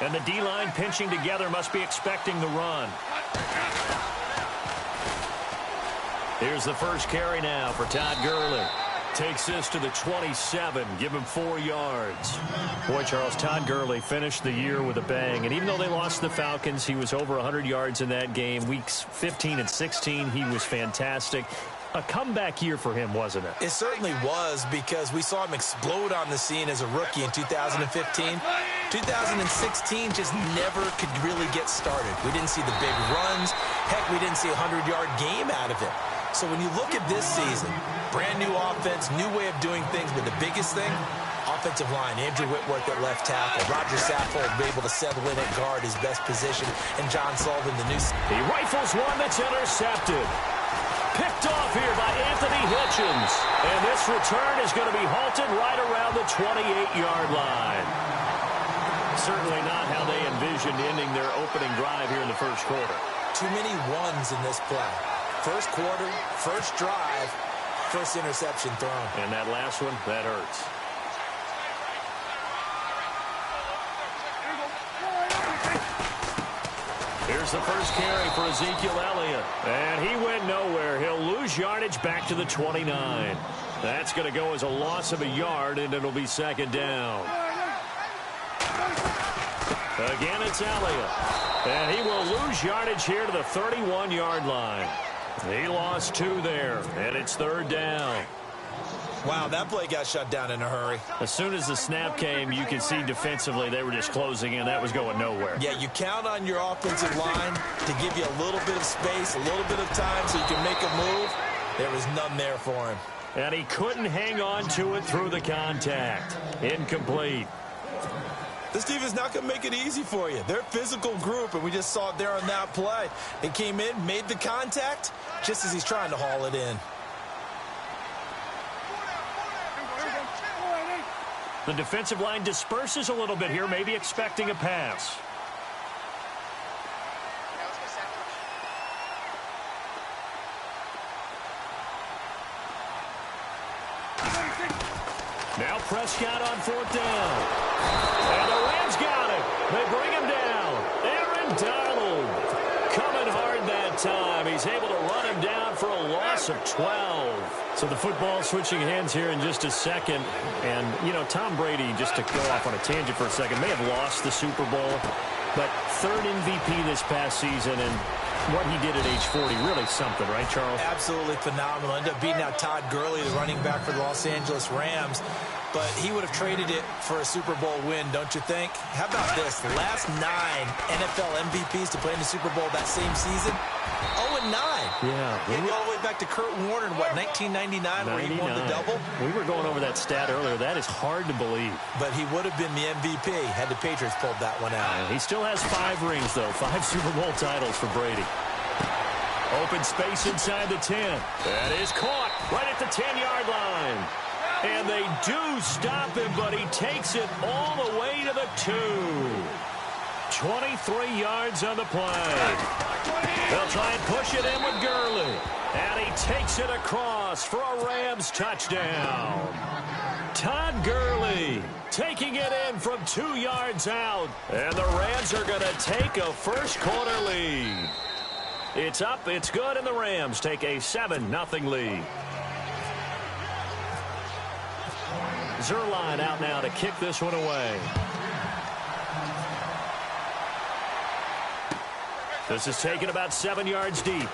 And the D-line pinching together must be expecting the run. Here's the first carry now for Todd Gurley. Takes this to the 27. Give him 4 yards. Boy, Charles, Todd Gurley finished the year with a bang. And even though they lost the Falcons, he was over 100 yards in that game. Weeks 15 and 16, he was fantastic. A comeback year for him, wasn't it? It certainly was, because we saw him explode on the scene as a rookie in 2015. 2016 just never could really get started. We didn't see the big runs. Heck, we didn't see a 100-yard game out of him. So when you look at this season, brand new offense, new way of doing things, but the biggest thing, offensive line. Andrew Whitworth at left tackle. Roger Saffold able to settle in at guard, his best position. And John Sullivan, the new... He rifles one that's intercepted. Picked off here by Anthony Hitchens. And this return is going to be halted right around the 28-yard line. Certainly not how they envisioned ending their opening drive here in the first quarter. Too many ones in this play. First quarter, first drive, first interception thrown. And that last one, that hurts. Here's the first carry for Ezekiel Elliott. And he went nowhere. He'll lose yardage back to the 29. That's going to go as a loss of a yard, and it'll be second down. Again, it's Elliott. And he will lose yardage here to the 31-yard line. He lost 2 there, and it's third down. Wow, that play got shut down in a hurry. As soon as the snap came, you could see defensively they were just closing in. That was going nowhere. Yeah, you count on your offensive line to give you a little bit of space, a little bit of time so you can make a move. There was none there for him. And he couldn't hang on to it through the contact. Incomplete. This team is not going to make it easy for you. They're a physical group, and we just saw it there on that play. They came in, made the contact, just as he's trying to haul it in. The defensive line disperses a little bit here, maybe expecting a pass. Now Prescott on 4th down. And the Rams got it. They bring him down. Aaron Donald coming hard that time. He's able to run him down for a loss of 12. So the football switching hands here in just a second. And, you know, Tom Brady, just to go off on a tangent for a second, may have lost the Super Bowl, but 3rd MVP this past season, and what he did at age 40, really something, right, Charles? Absolutely phenomenal. Ended up beating out Todd Gurley, the running back for the Los Angeles Rams. But he would have traded it for a Super Bowl win, don't you think? How about this? The last 9 NFL MVPs to play in the Super Bowl that same season, 0-9. Yeah. Maybe all the way back to Kurt Warner in, what, 1999, where he won the double? We were going over that stat earlier. That is hard to believe. But he would have been the MVP had the Patriots pulled that one out. He still has 5 rings, though. 5 Super Bowl titles for Brady. Open space inside the 10. That is caught right at the 10-yard line. And they do stop him, but he takes it all the way to the 2. 23 yards on the play. They'll try and push it in with Gurley. And he takes it across for a Rams touchdown. Todd Gurley taking it in from 2 yards out. And the Rams are going to take a first-quarter lead. It's up, it's good, and the Rams take a 7-0 lead. Zerline out now to kick this one away. This is taken about 7 yards deep.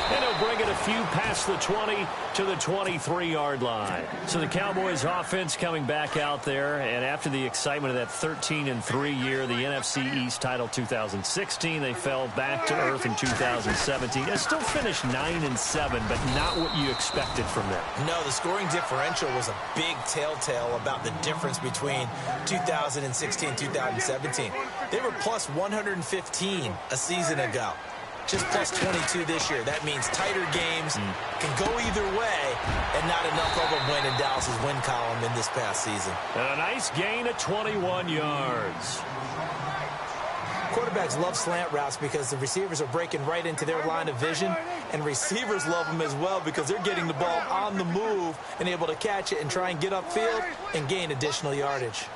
And he'll bring it a few past the 20 to the 23-yard line. So the Cowboys offense coming back out there, and after the excitement of that 13-3 year, the NFC East title 2016, they fell back to earth in 2017. They still finished 9-7, but not what you expected from them. No, the scoring differential was a big telltale about the difference between 2016 and 2017. They were plus 115 a season ago. Just plus 22 this year. That means tighter games can go either way, and not enough of them win in Dallas's win column in this past season. And a nice gain of 21 yards. Quarterbacks love slant routes because the receivers are breaking right into their line of vision, and receivers love them as well because they're getting the ball on the move and able to catch it and try and get upfield and gain additional yardage.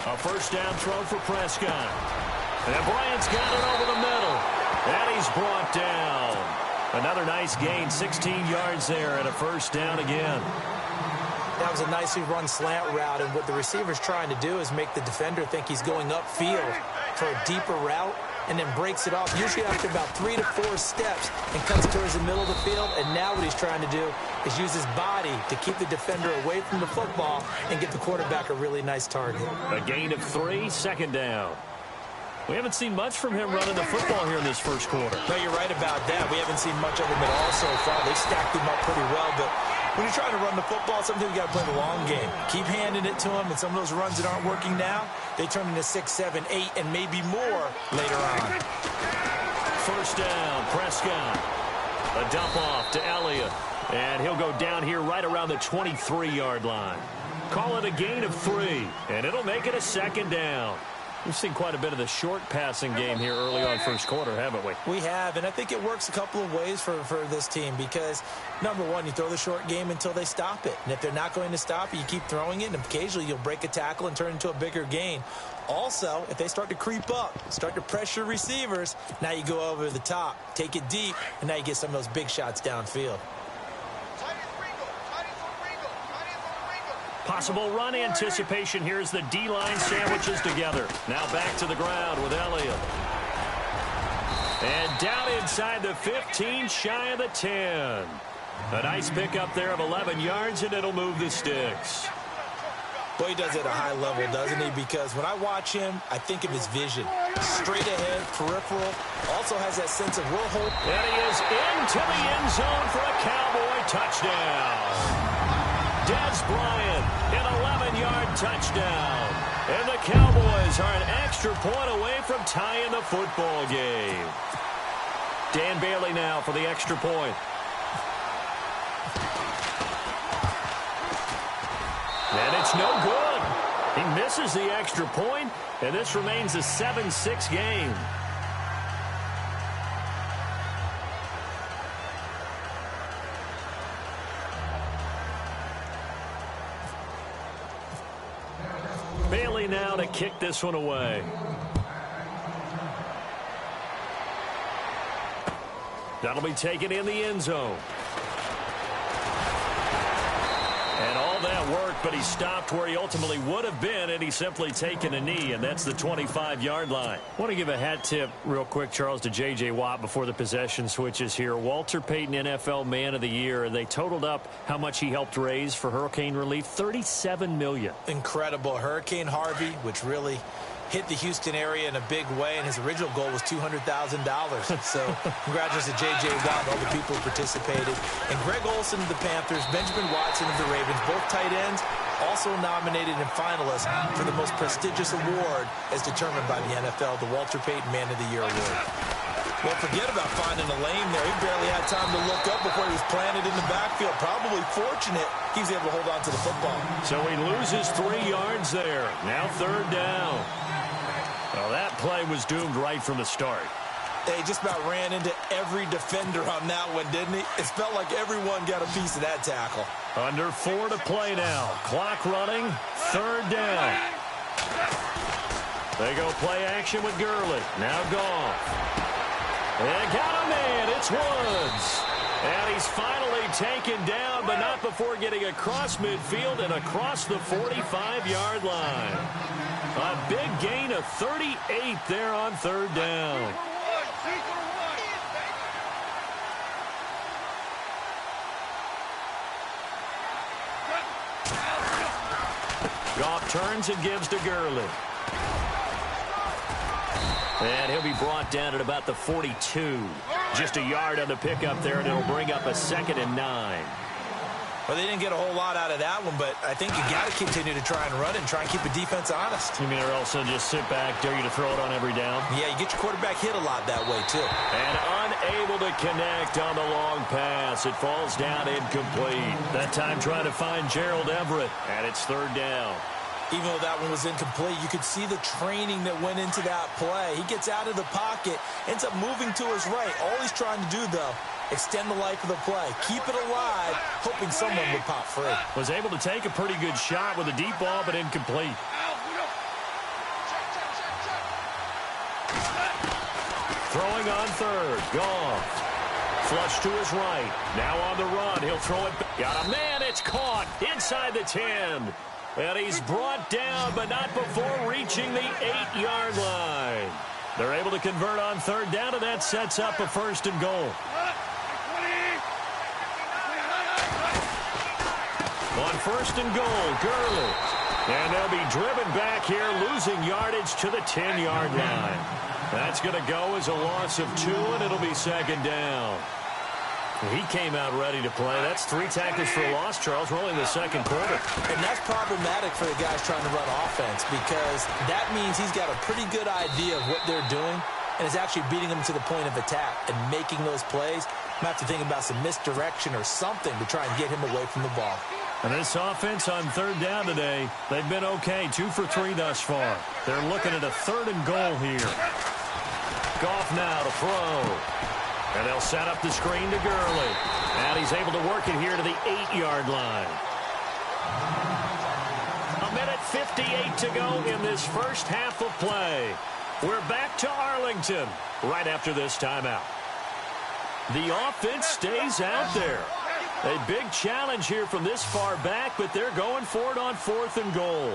A first down throw for Prescott. And Bryant's got it over the middle. And he's brought down. Another nice gain, 16 yards there, and a first down again. That was a nicely run slant route, and what the receiver's trying to do is make the defender think he's going upfield for a deeper route, and then breaks it off, usually after about 3 to 4 steps, and cuts towards the middle of the field. And now what he's trying to do is use his body to keep the defender away from the football and get the quarterback a really nice target. A gain of 3, second down. We haven't seen much from him running the football here in this first quarter. No, you're right about that. We haven't seen much of him at all so far. They stacked him up pretty well, but when you're trying to run the football, sometimes you got to play the long game. Keep handing it to him, and some of those runs that aren't working now, they turn into 6, 7, 8, and maybe more later on. First down, Prescott. A dump off to Elliott, and he'll go down here right around the 23-yard line. Call it a gain of 3, and it'll make it a second down. We've seen quite a bit of the short passing game here early on first quarter, haven't we? We have, and I think it works a couple of ways for this team because, number one, you throw the short game until they stop it. And if they're not going to stop it, you keep throwing it, and occasionally you'll break a tackle and turn it into a bigger gain. Also, if they start to creep up, start to pressure receivers, now you go over the top, take it deep, and now you get some of those big shots downfield. Possible run anticipation. Here's the D-line sandwiches together. Now back to the ground with Elliott. And down inside the 15, shy of the 10. A nice pickup there of 11 yards, and it'll move the sticks. Boy, he does it at a high level, doesn't he? Because when I watch him, I think of his vision. Straight ahead, peripheral, also has that sense of we'll hold. And he is into the end zone for a Cowboy touchdown. Dez Bryant, an 11-yard touchdown. And the Cowboys are an extra point away from tying the football game. Dan Bailey now for the extra point. And it's no good. He misses the extra point, and this remains a 7-6 game. Bailey now to kick this one away. That'll be taken in the end zone. And all that work, but he stopped where he ultimately would have been, and he's simply taken a knee, and that's the 25-yard line. I want to give a hat tip real quick, Charles, to J.J. Watt before the possession switches here. Walter Payton, NFL Man of the Year, and they totaled up how much he helped raise for hurricane relief, $37 million. Incredible. Hurricane Harvey, which really hit the Houston area in a big way, and his original goal was $200,000. So congratulations to J.J. Watt and all the people who participated. And Greg Olsen of the Panthers, Benjamin Watson of the Ravens, both tight ends, also nominated and finalists for the most prestigious award as determined by the NFL, the Walter Payton Man of the Year Award. Well, forget about finding a lane there. He barely had time to look up before he was planted in the backfield. Probably fortunate he was able to hold on to the football. So he loses 3 yards there. Now third down. Well, that play was doomed right from the start. They just about ran into every defender on that one, didn't he? It felt like everyone got a piece of that tackle. Under 4 to play now. Clock running. Third down. They go play action with Gurley. Now Goff. And got a man. It's Woods. And he's finally taken down, but not before getting across midfield and across the 45-yard line. A big gain of 38 there on third down. Goff turns and gives to Gurley. And he'll be brought down at about the 42. Just a yard on the pickup there, and it'll bring up a 2nd and 9. Well, they didn't get a whole lot out of that one, but I think you got to continue to try and run and try and keep the defense honest. You mean, or else they'll just sit back, dare you to throw it on every down? Yeah, you get your quarterback hit a lot that way, too. And unable to connect on the long pass. It falls down incomplete. That time trying to find Gerald Everett, and it's third down. Even though that one was incomplete, you could see the training that went into that play. He gets out of the pocket, ends up moving to his right. All he's trying to do, though, extend the life of the play. Keep it alive, hoping someone would pop free. Was able to take a pretty good shot with a deep ball, but incomplete. Throwing on third. Goff. Flush to his right. Now on the run. He'll throw it back. Got a man. It's caught inside the 10. And he's brought down, but not before reaching the 8-yard line. They're able to convert on third down, and that sets up a first and goal. On first and goal, Gurley. And they'll be driven back here, losing yardage to the 10-yard line. That's going to go as a loss of 2, and it'll be second down. He came out ready to play. That's 3 tackles for a loss, Charles. We're only in the second quarter. And that's problematic for the guys trying to run offense because that means he's got a pretty good idea of what they're doing and is actually beating them to the point of attack and making those plays. I'm going to have to think about some misdirection or something to try and get him away from the ball. And this offense on third down today, they've been okay. 2 for 3 thus far. They're looking at a third and goal here. Goff now to throw. And they'll set up the screen to Gurley. And he's able to work it here to the 8-yard line. 1:58 to go in this first half of play. We're back to Arlington right after this timeout. The offense stays out there. A big challenge here from this far back, but they're going for it on 4th and goal.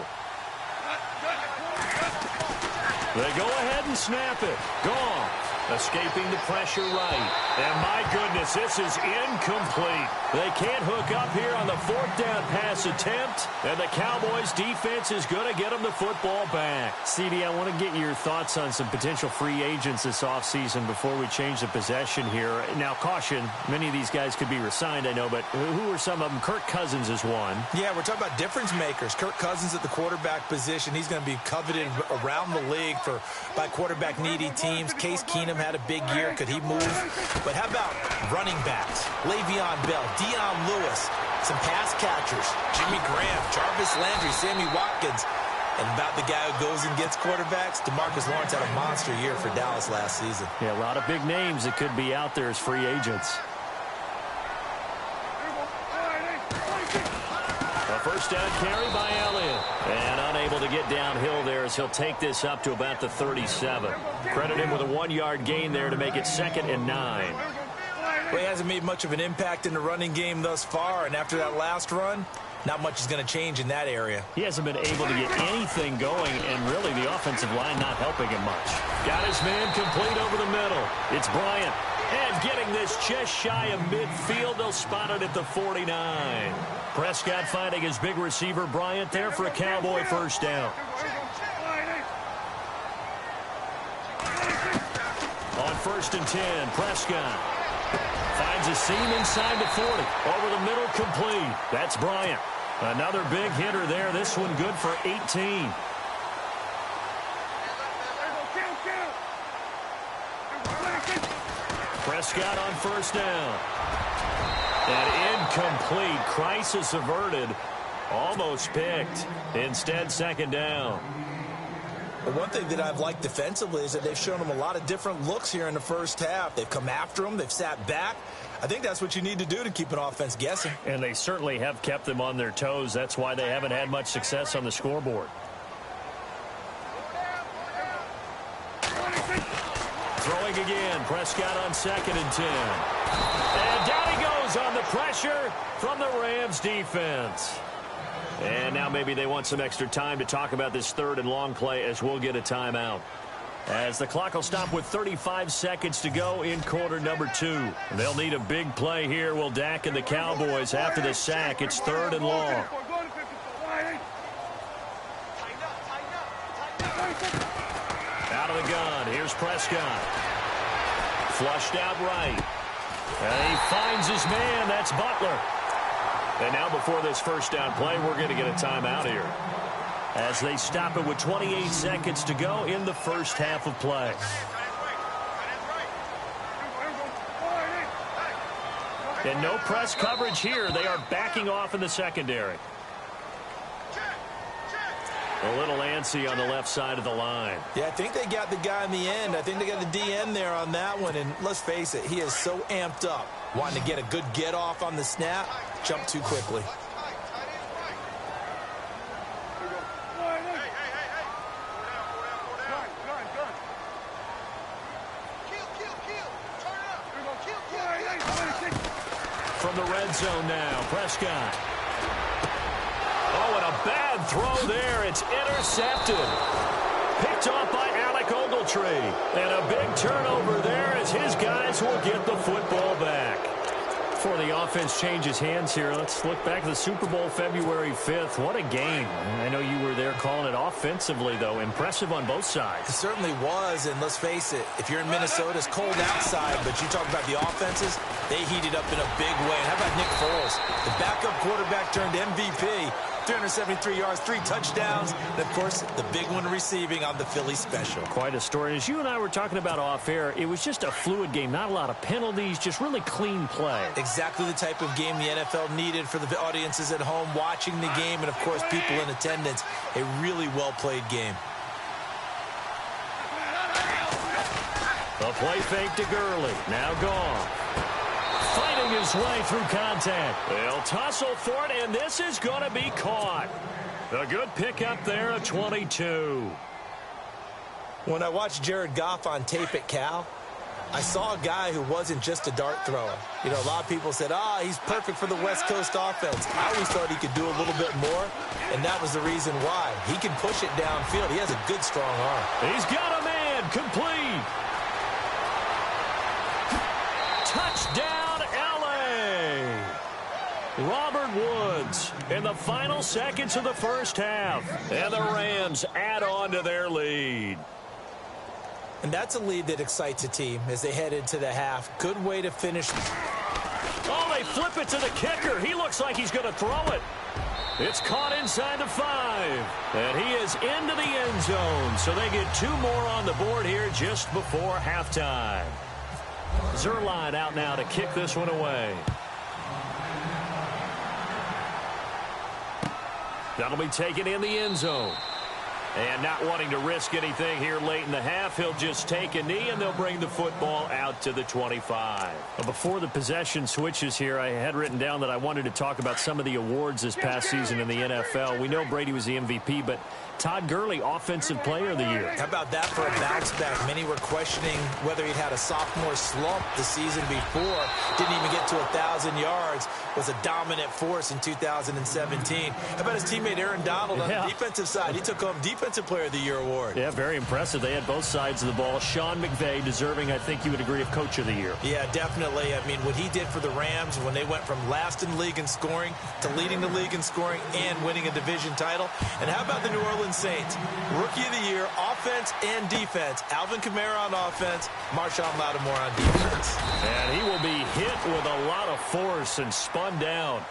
They go ahead and snap it. Goff. Escaping the pressure right. And my goodness, this is incomplete. They can't hook up here on the 4th down pass attempt. And the Cowboys defense is going to get them the football back. CD, I want to get your thoughts on some potential free agents this offseason before we change the possession here. Now, caution, many of these guys could be resigned, I know, but who are some of them? Kirk Cousins is one. Yeah, we're talking about difference makers. Kirk Cousins at the quarterback position. He's going to be coveted around the league by quarterback needy teams. Case Keenum had a big year. Could he move? But how about running backs? Le'Veon Bell, Dion Lewis, some pass catchers, Jimmy Graham, Jarvis Landry, Sammy Watkins. And about the guy who goes and gets quarterbacks, DeMarcus Lawrence had a monster year for Dallas last season. Yeah, a lot of big names that could be out there as free agents. A first down carry by Elliott. And unable to get downhill there as he'll take this up to about the 37. Credit him with a 1-yard gain there to make it 2nd and 9. Well, he hasn't made much of an impact in the running game thus far, and after that last run, not much is going to change in that area. He hasn't been able to get anything going, and really the offensive line not helping him much. Got his man complete over the middle. It's Bryant. And getting this just shy of midfield, they'll spot it at the 49. Prescott finding his big receiver, Bryant, there for a Cowboy first down. On 1st and 10, Prescott finds a seam inside the 40. Over the middle, complete. That's Bryant. Another big hitter there. This one good for 18. Prescott on first down. And incomplete. Crisis averted. Almost picked. Instead, 2nd down. Well, one thing that I've liked defensively is that they've shown them a lot of different looks here in the first half. They've come after them. They've sat back. I think that's what you need to do to keep an offense guessing. And they certainly have kept them on their toes. That's why they haven't had much success on the scoreboard. Throwing again. Prescott on 2nd and 10. And down he goes on the pressure from the Rams defense. And now maybe they want some extra time to talk about this 3rd and long play as we'll get a timeout. As the clock will stop with 35 seconds to go in quarter number 2. They'll need a big play here, will Dak and the Cowboys after the sack. It's 3rd and long. Out of the gun. Here's Prescott. Flushed out right. And he finds his man. That's Butler. And now before this first down play, we're going to get a timeout here. As they stop it with 28 seconds to go in the first half of play. And no press coverage here. They are backing off in the secondary. A little antsy on the left side of the line. Yeah, I think they got the guy in the end. I think they got the DN there on that one. And let's face it, he is so amped up. Wanting to get a good get off on the snap. Jump too quickly. from the red zone now. Prescott. Oh, and a bad throw there. It's intercepted. Picked off by Alec Ogletree. And a big turnover there as his guys will get the football back. Before the offense changes hands here, let's look back to the Super Bowl February 5th. What a game. I know you were there calling it offensively, though. Impressive on both sides. It certainly was, and let's face it, if you're in Minnesota, it's cold outside, but you talk about the offenses, they heated up in a big way. And how about Nick Foles? The backup quarterback turned MVP. 373 yards, 3 touchdowns, and, of course, the big one receiving on the Philly special. Quite a story. As you and I were talking about off air, it was just a fluid game. Not a lot of penalties, just really clean play. Exactly the type of game the NFL needed for the audiences at home watching the game and, of course, people in attendance. A really well-played game. A play fake to Gurley. Now gone. Fighting his way through contact. They'll tussle for it, and this is going to be caught. A good pickup there, a 22. When I watched Jared Goff on tape at Cal, I saw a guy who wasn't just a dart thrower. You know, a lot of people said, he's perfect for the West Coast offense. I always thought he could do a little bit more, and that was the reason why. He can push it downfield. He has a good, strong arm. He's got a man, complete. Touchdown, L.A. Robert Woods in the final seconds of the first half. And the Rams add on to their lead. And that's a lead that excites a team as they head into the half. Good way to finish. Oh, they flip it to the kicker. He looks like he's going to throw it. It's caught inside the 5. And he is into the end zone. So they get 2 more on the board here just before halftime. Zerline out now to kick this one away. That'll be taken in the end zone. And not wanting to risk anything here late in the half, he'll just take a knee, and they'll bring the football out to the 25. Well, before the possession switches here, I had written down that I wanted to talk about some of the awards this past season in the NFL. We know Brady was the MVP, but Todd Gurley, Offensive Player of the Year. How about that for a bounce back? Many were questioning whether he'd had a sophomore slump the season before. Didn't even get to 1,000 yards. Was a dominant force in 2017. How about his teammate Aaron Donald on the defensive side? He took home Defensive Player of the Year award. Yeah, very impressive. They had both sides of the ball. Sean McVay deserving, I think you would agree, of Coach of the Year. Yeah, definitely. I mean, what he did for the Rams when they went from last in the league in scoring to leading the league in scoring and winning a division title. And how about the New Orleans Saints? Rookie of the Year, offense and defense. Alvin Kamara on offense, Marshawn Lattimore on defense. And he will be hit with a lot of force and spun down.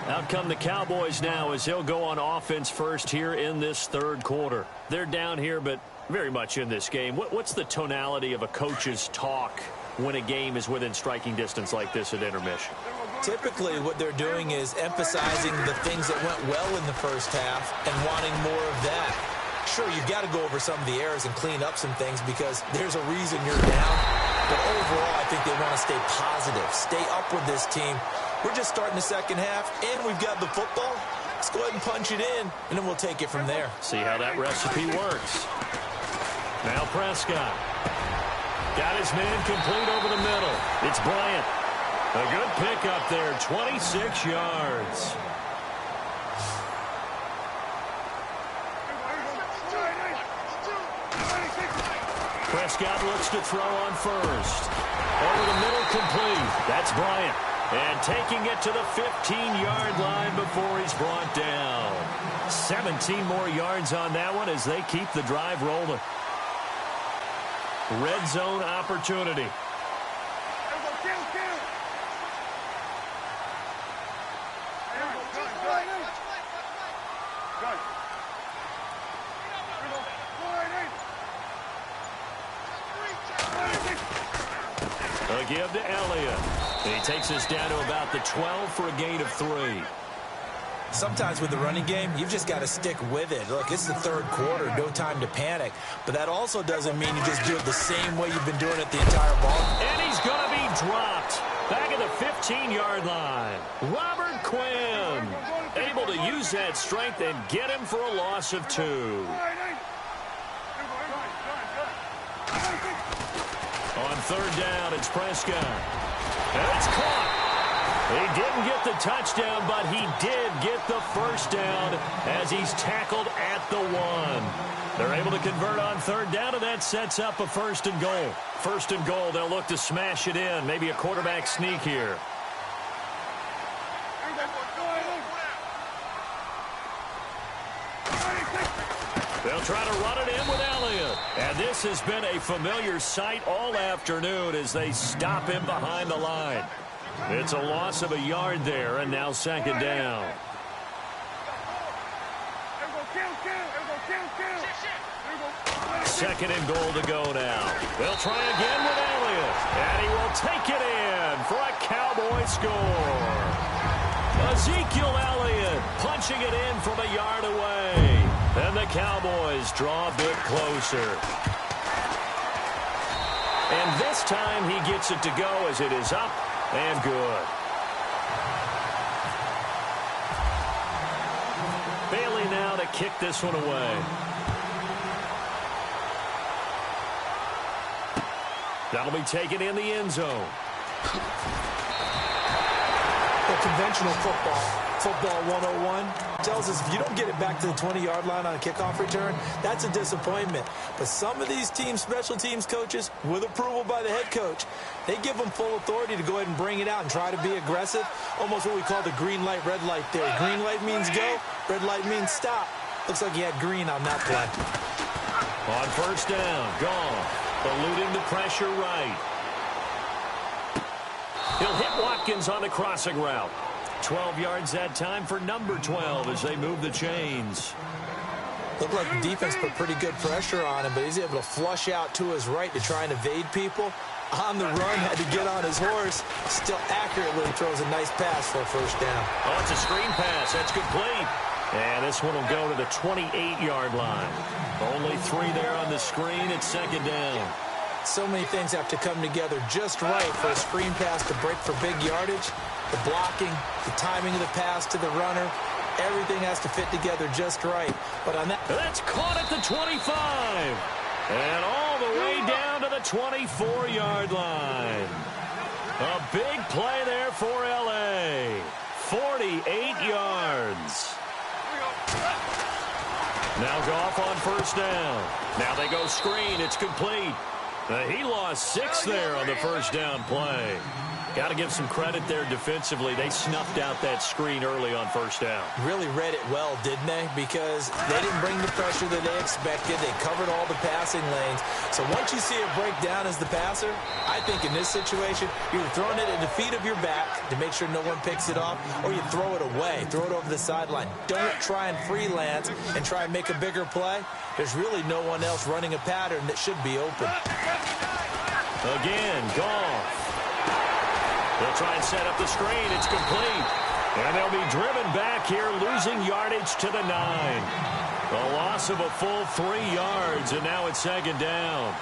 Out come the Cowboys now as he'll go on offense first here in this third quarter. They're down here, but very much in this game. What's the tonality of a coach's talk when a game is within striking distance like this at intermission? Typically, what they're doing is emphasizing the things that went well in the first half and wanting more of that. Sure, you've got to go over some of the errors and clean up some things because there's a reason you're down. But overall, I think they want to stay positive, stay up with this team. We're just starting the second half, and we've got the football. Let's go ahead and punch it in, and then we'll take it from there. See how that recipe works. Now Prescott. Got his man complete over the middle. It's Bryant. A good pickup there, 26 yards. Prescott looks to throw on first. Over the middle, complete. That's Bryant. And taking it to the 15-yard line before he's brought down. 17 more yards on that one as they keep the drive rolling. Red zone opportunity. A give to Elliott. He takes us down to about the 12 for a gain of 3. Sometimes with the running game, you've just got to stick with it. Look, it's the third quarter, no time to panic. But that also doesn't mean you just do it the same way you've been doing it the entire ball. And he's going to be dropped back at the 15-yard line. Robert Quinn able to use that strength and get him for a loss of 2. On third down, it's Prescott. And it's caught. He didn't get the touchdown, but he did get the first down as he's tackled at the 1. They're able to convert on third down, and that sets up a first and goal. First and goal, they'll look to smash it in. Maybe a quarterback sneak here. They'll try to run it in with Elliott. And this has been a familiar sight all afternoon as they stop him behind the line. It's a loss of a yard there, and now second down. Second and goal to go now. They'll try again with Elliott. And he will take it in for a Cowboy score. Ezekiel Elliott punching it in from a yard away. And the Cowboys draw a bit closer. And this time he gets it to go as it is up and good. Bailey now to kick this one away. That'll be taken in the end zone. The conventional football 101, tells us if you don't get it back to the 20-yard line on a kickoff return, that's a disappointment. But some of these teams, special teams coaches, with approval by the head coach, they give them full authority to go ahead and bring it out and try to be aggressive. Almost what we call the green light, red light theory. Green light means go, red light means stop. Looks like he had green on that play. On first down, Goff, eluding the pressure right. He'll hit Watkins on the crossing route. 12 yards that time for number 12 as they move the chains. Looked like the defense put pretty good pressure on him, but he's able to flush out to his right to try and evade people. On the run, had to get on his horse. Still accurately throws a nice pass for a first down. Oh, it's a screen pass. That's complete. And this one will go to the 28-yard line. Only 3 there on the screen. It's second down. So many things have to come together just right for a screen pass to break for big yardage. The blocking, the timing of the pass to the runner, everything has to fit together just right. But on that, that's caught at the 25. And all the way down to the 24-yard line. A big play there for L.A. 48 yards. Now Goff on first down. Now they go screen. It's complete. He lost 6 there on the first down play. Got to give some credit there defensively. They snuffed out that screen early on first down. Really read it well, didn't they? Because they didn't bring the pressure that they expected. They covered all the passing lanes. So once you see it break down as the passer, I think in this situation, you're throwing it at the feet of your back to make sure no one picks it off, or you throw it away, throw it over the sideline. Don't try and freelance and try and make a bigger play. There's really no one else running a pattern that should be open. Again, Goff. They'll try and set up the screen. It's complete. And they'll be driven back here, losing yardage to the 9. A loss of a full 3 yards, and now it's second down.